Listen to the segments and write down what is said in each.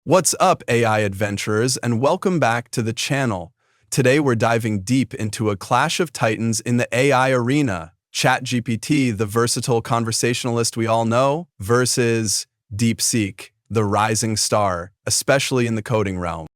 What's up, AI adventurers, and welcome back to the channel. Today we're diving deep into a clash of titans in the AI arena. ChatGPT, the versatile conversationalist we all know, versus DeepSeek, the rising star, especially in the coding realm.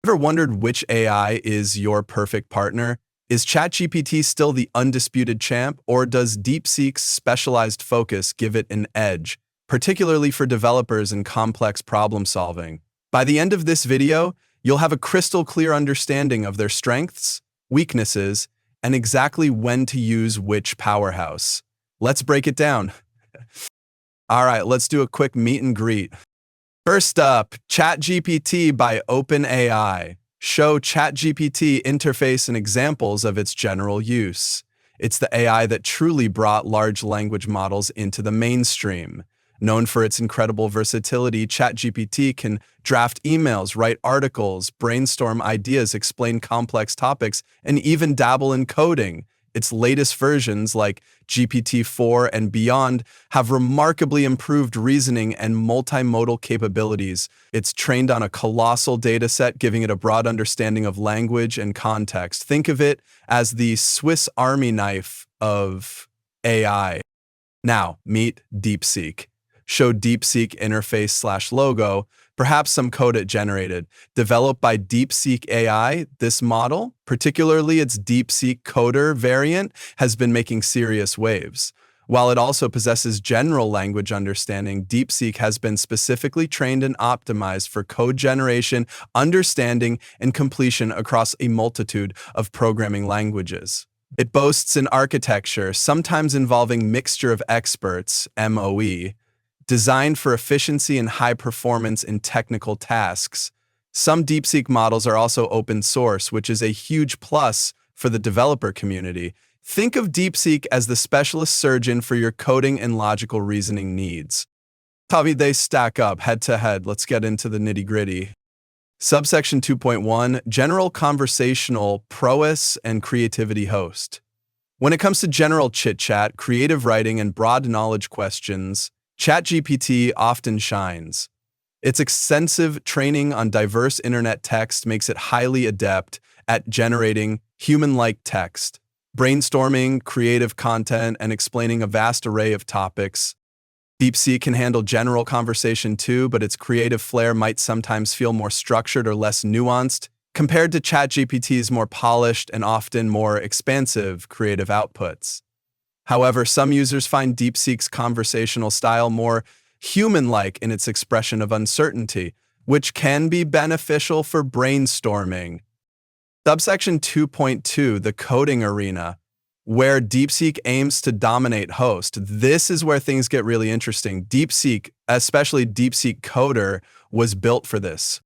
Ever wondered which AI is your perfect partner? Is ChatGPT still the undisputed champ, or does DeepSeek's specialized focus give it an edge, particularly for developers and complex problem solving? By the end of this video, you'll have a crystal clear understanding of their strengths, weaknesses, and exactly when to use which powerhouse. Let's break it down. All right, let's do a quick meet and greet. First up, ChatGPT by OpenAI. Show ChatGPT interface and examples of its general use. It's the AI that truly brought large language models into the mainstream. Known for its incredible versatility, ChatGPT can draft emails, write articles, brainstorm ideas, explain complex topics, and even dabble in coding. Its latest versions, like GPT-4 and beyond, have remarkably improved reasoning and multimodal capabilities. It's trained on a colossal dataset, giving it a broad understanding of language and context. Think of it as the Swiss Army knife of AI. Now, meet DeepSeek. Show DeepSeek interface/logo, perhaps some code it generated. Developed by DeepSeek AI, this model, particularly its DeepSeek Coder variant, has been making serious waves. While it also possesses general language understanding, DeepSeek has been specifically trained and optimized for code generation, understanding, and completion across a multitude of programming languages. It boasts an architecture, sometimes involving mixture of experts, MOE, designed for efficiency and high performance in technical tasks. Some DeepSeek models are also open source, which is a huge plus for the developer community. Think of DeepSeek as the specialist surgeon for your coding and logical reasoning needs. How they stack up head to head. Let's get into the nitty-gritty. Subsection 2.1, General Conversational Prowess and Creativity Host. When it comes to general chit-chat, creative writing, and broad knowledge questions, ChatGPT often shines. Its extensive training on diverse internet text makes it highly adept at generating human-like text, brainstorming creative content, and explaining a vast array of topics. DeepSeek can handle general conversation too, but its creative flair might sometimes feel more structured or less nuanced compared to ChatGPT's more polished and often more expansive creative outputs. However, some users find DeepSeek's conversational style more human-like in its expression of uncertainty, which can be beneficial for brainstorming. Subsection 2.2, the coding arena, where DeepSeek aims to dominate host. This is where things get really interesting. DeepSeek, especially DeepSeek Coder, was built for this.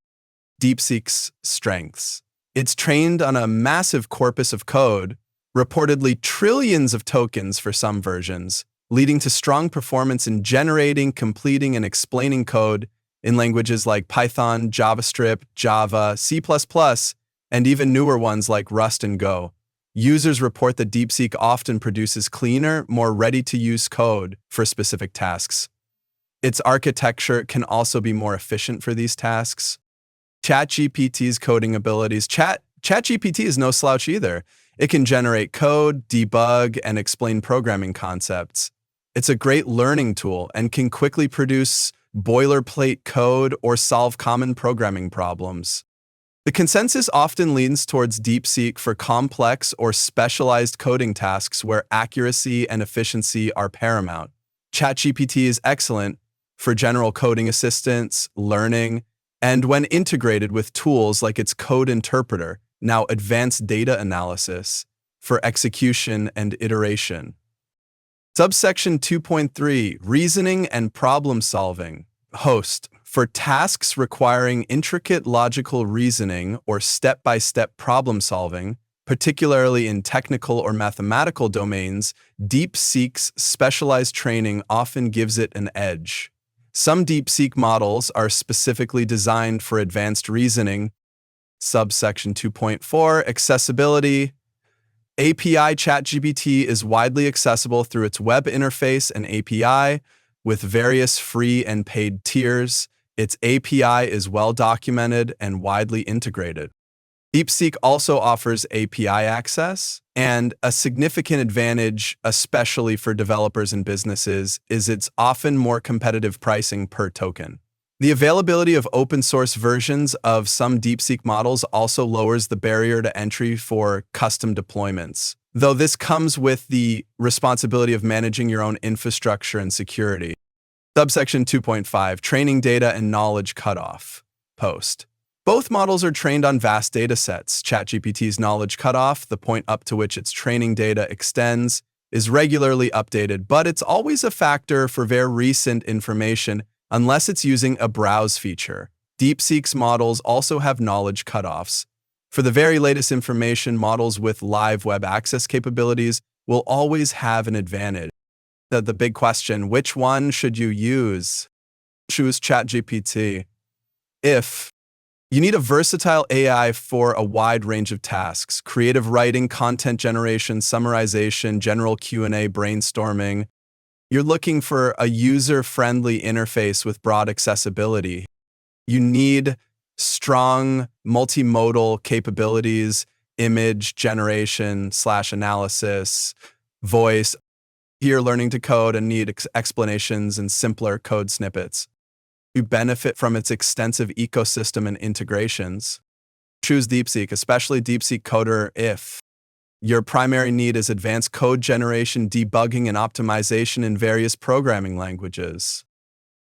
DeepSeek's strengths. It's trained on a massive corpus of code, reportedly trillions of tokens for some versions, leading to strong performance in generating, completing, and explaining code in languages like Python, JavaScript, Java, C++, and even newer ones like Rust and Go. Users report that DeepSeek often produces cleaner, more ready-to-use code for specific tasks. Its architecture can also be more efficient for these tasks. ChatGPT's coding abilities. ChatGPT is no slouch either. It can generate code, debug, and explain programming concepts. It's a great learning tool and can quickly produce boilerplate code or solve common programming problems. The consensus often leans towards DeepSeek for complex or specialized coding tasks where accuracy and efficiency are paramount. ChatGPT is excellent for general coding assistance, learning, and when integrated with tools like its code interpreter, now advanced data analysis, for execution and iteration. Subsection 2.3, Reasoning and Problem Solving. Host. For tasks requiring intricate logical reasoning or step-by-step problem solving, particularly in technical or mathematical domains, DeepSeek's specialized training often gives it an edge. Some DeepSeek models are specifically designed for advanced reasoning. Subsection 2.4, Accessibility. API. ChatGPT is widely accessible through its web interface and API, with various free and paid tiers. Its API is well documented and widely integrated. DeepSeek also offers API access, and a significant advantage, especially for developers and businesses, is its often more competitive pricing per token. The availability of open-source versions of some DeepSeek models also lowers the barrier to entry for custom deployments, though this comes with the responsibility of managing your own infrastructure and security. Subsection 2.5, Training Data and Knowledge Cutoff. Post. Both models are trained on vast datasets. ChatGPT's knowledge cutoff, the point up to which its training data extends, is regularly updated, but it's always a factor for very recent information unless it's using a browse feature. DeepSeek's models also have knowledge cutoffs. For the very latest information, models with live web access capabilities will always have an advantage. The big question, which one should you use? Choose ChatGPT. If you need a versatile AI for a wide range of tasks: creative writing, content generation, summarization, general Q&A, brainstorming. You're looking for a user-friendly interface with broad accessibility. You need strong multimodal capabilities, image generation / analysis, voice. You're learning to code and need explanations and simpler code snippets. You benefit from its extensive ecosystem and integrations. Choose DeepSeek, especially DeepSeek Coder, if your primary need is advanced code generation, debugging, and optimization in various programming languages.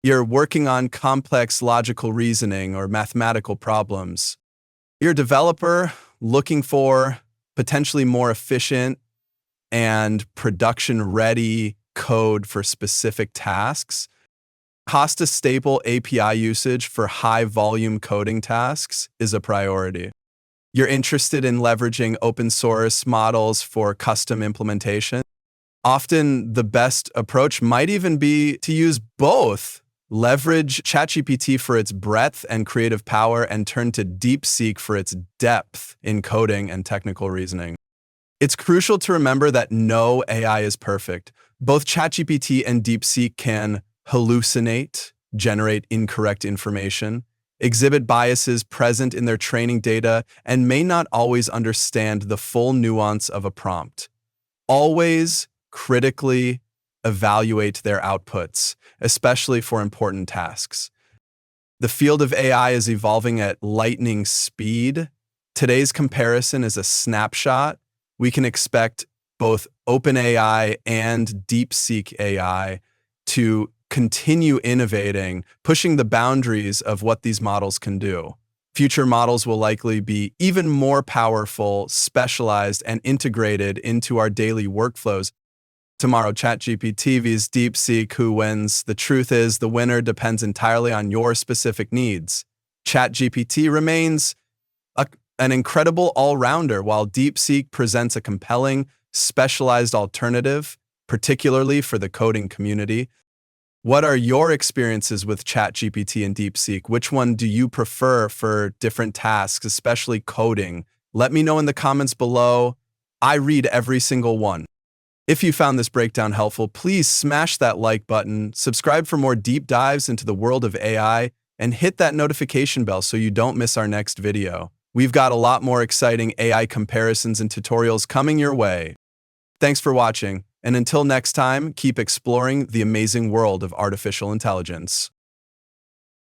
You're working on complex logical reasoning or mathematical problems. You're a developer looking for potentially more efficient and production-ready code for specific tasks. Cost-stable API usage for high-volume coding tasks is a priority. You're interested in leveraging open-source models for custom implementation. Often, the best approach might even be to use both. Leverage ChatGPT for its breadth and creative power and turn to DeepSeek for its depth in coding and technical reasoning. It's crucial to remember that no AI is perfect. Both ChatGPT and DeepSeek can hallucinate, generate incorrect information, exhibit biases present in their training data, and may not always understand the full nuance of a prompt. Always critically evaluate their outputs, especially for important tasks. The field of AI is evolving at lightning speed. Today's comparison is a snapshot. We can expect both OpenAI and DeepSeek AI to continue innovating, pushing the boundaries of what these models can do. Future models will likely be even more powerful, specialized, and integrated into our daily workflows. Tomorrow, ChatGPT vs DeepSeek, who wins? The truth is, the winner depends entirely on your specific needs. ChatGPT remains an incredible all-rounder, while DeepSeek presents a compelling, specialized alternative, particularly for the coding community. What are your experiences with ChatGPT and DeepSeek? Which one do you prefer for different tasks, especially coding? Let me know in the comments below. I read every single one. If you found this breakdown helpful, please smash that like button, subscribe for more deep dives into the world of AI, and hit that notification bell so you don't miss our next video. We've got a lot more exciting AI comparisons and tutorials coming your way. Thanks for watching, and until next time, keep exploring the amazing world of artificial intelligence.